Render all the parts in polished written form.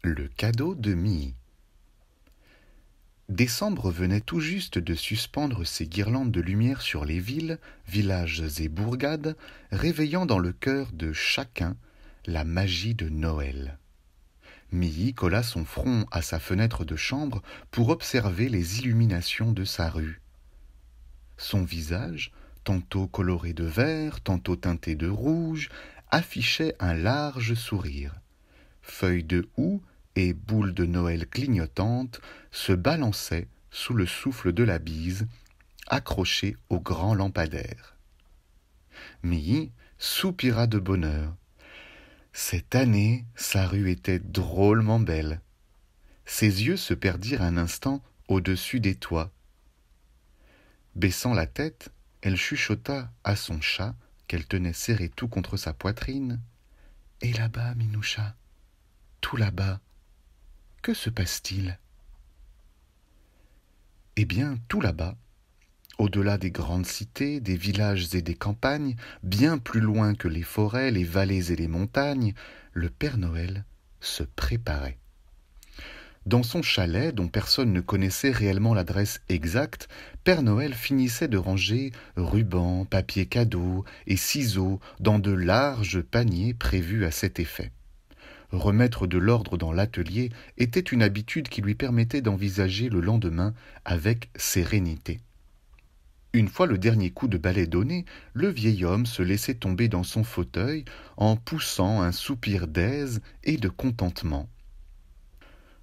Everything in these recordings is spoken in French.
Le cadeau de Mie. Décembre venait tout juste de suspendre ses guirlandes de lumière sur les villes, villages et bourgades, réveillant dans le cœur de chacun la magie de Noël. Mie colla son front à sa fenêtre de chambre pour observer les illuminations de sa rue. Son visage, tantôt coloré de vert, tantôt teinté de rouge, affichait un large sourire. Feuilles de houx et boules de Noël clignotantes se balançaient sous le souffle de la bise, accrochées au grand lampadaire. Mie soupira de bonheur. Cette année, sa rue était drôlement belle. Ses yeux se perdirent un instant au-dessus des toits. Baissant la tête, elle chuchota à son chat, qu'elle tenait serré tout contre sa poitrine. « Et là-bas, Minoucha, tout là-bas, que se passe-t-il » Eh bien, tout là-bas, au-delà des grandes cités, des villages et des campagnes, bien plus loin que les forêts, les vallées et les montagnes, le Père Noël se préparait. Dans son chalet, dont personne ne connaissait réellement l'adresse exacte, Père Noël finissait de ranger rubans, papier cadeau et ciseaux dans de larges paniers prévus à cet effet. Remettre de l'ordre dans l'atelier était une habitude qui lui permettait d'envisager le lendemain avec sérénité. Une fois le dernier coup de balai donné, le vieil homme se laissait tomber dans son fauteuil en poussant un soupir d'aise et de contentement.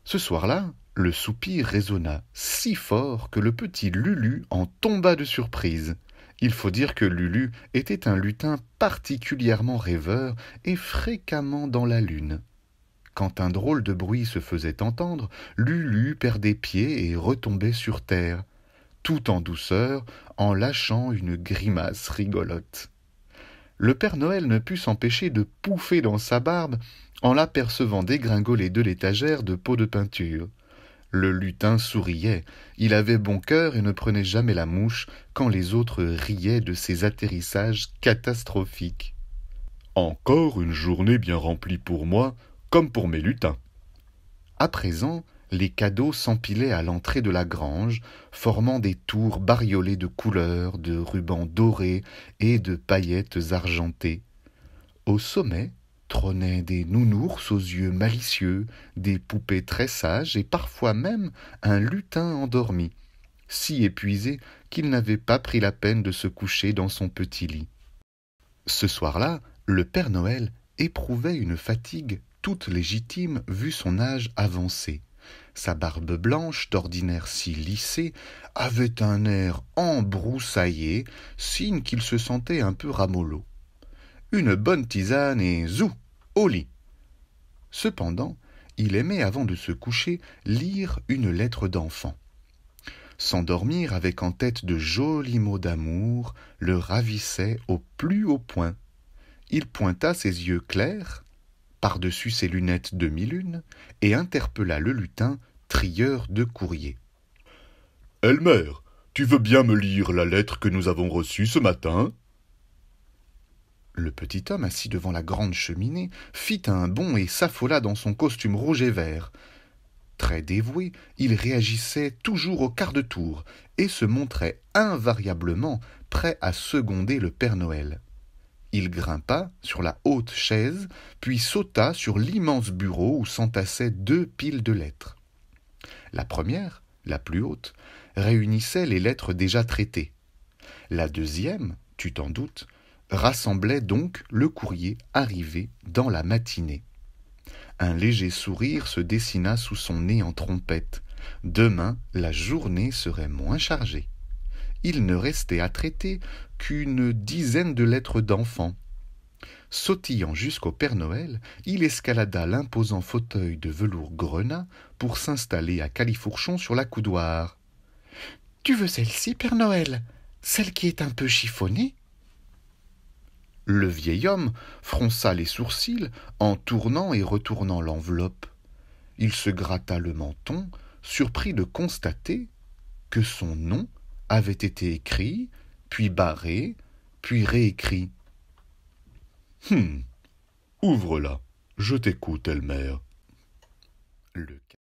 Ce soir-là, le soupir résonna si fort que le petit Lulu en tomba de surprise. Il faut dire que Lulu était un lutin particulièrement rêveur et fréquemment dans la lune. Quand un drôle de bruit se faisait entendre, Lulu perdait pied et retombait sur terre, tout en douceur, en lâchant une grimace rigolote. Le Père Noël ne put s'empêcher de pouffer dans sa barbe en l'apercevant dégringoler de l'étagère de pots de peinture. Le lutin souriait, il avait bon cœur et ne prenait jamais la mouche quand les autres riaient de ses atterrissages catastrophiques. « Encore une journée bien remplie pour moi, comme pour mes lutins. » À présent, les cadeaux s'empilaient à l'entrée de la grange, formant des tours bariolées de couleurs, de rubans dorés et de paillettes argentées. Au sommet trônaient des nounours aux yeux malicieux, des poupées très sages et parfois même un lutin endormi, si épuisé qu'il n'avait pas pris la peine de se coucher dans son petit lit. Ce soir-là, le Père Noël éprouvait une fatigue toute légitime vu son âge avancé. Sa barbe blanche, d'ordinaire si lissée, avait un air embroussaillé, signe qu'il se sentait un peu ramollo. Une bonne tisane et zou, au lit. Cependant, il aimait avant de se coucher lire une lettre d'enfant. S'endormir avec en tête de jolis mots d'amour le ravissait au plus haut point. Il pointa ses yeux clairs par-dessus ses lunettes demi-lune et interpella le lutin, trieur de courrier. « Elmer, tu veux bien me lire la lettre que nous avons reçue ce matin ?» Le petit homme, assis devant la grande cheminée, fit un bond et s'affola dans son costume rouge et vert. Très dévoué, il réagissait toujours au quart de tour et se montrait invariablement prêt à seconder le Père Noël. Il grimpa sur la haute chaise, puis sauta sur l'immense bureau où s'entassaient 2 piles de lettres. La première, la plus haute, réunissait les lettres déjà traitées. La deuxième, tu t'en doutes, rassemblait donc le courrier arrivé dans la matinée. Un léger sourire se dessina sous son nez en trompette. Demain, la journée serait moins chargée. Il ne restait à traiter qu'une dizaine de lettres d'enfants. Sautillant jusqu'au Père Noël, il escalada l'imposant fauteuil de velours grenat pour s'installer à califourchon sur la coudoir. « Tu veux celle-ci, Père Noël? Celle qui est un peu chiffonnée ?» Le vieil homme fronça les sourcils en tournant et retournant l'enveloppe. Il se gratta le menton, surpris de constater que son nom avait été écrit, puis barré, puis réécrit. « Ouvre-la, je t'écoute, Elmer. » Le